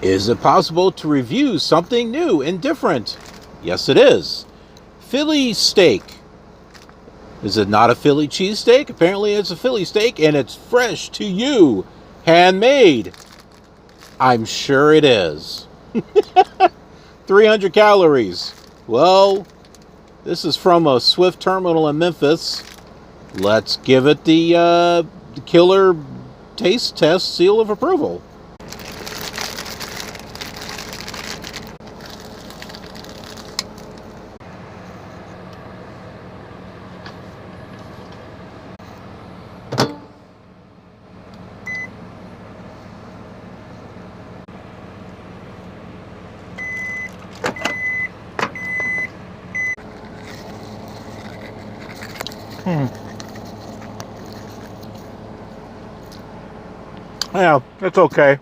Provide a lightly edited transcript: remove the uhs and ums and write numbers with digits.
Is it possible to review something new and different? Yes, it is. Philly steak. Is it not a Philly cheesesteak? Apparently it's a Philly steak and it's fresh to you. Handmade. I'm sure it is. 300 calories. Well, this is from a Swift terminal in Memphis. Let's give it the KILR taste test seal of approval. Yeah, it's okay.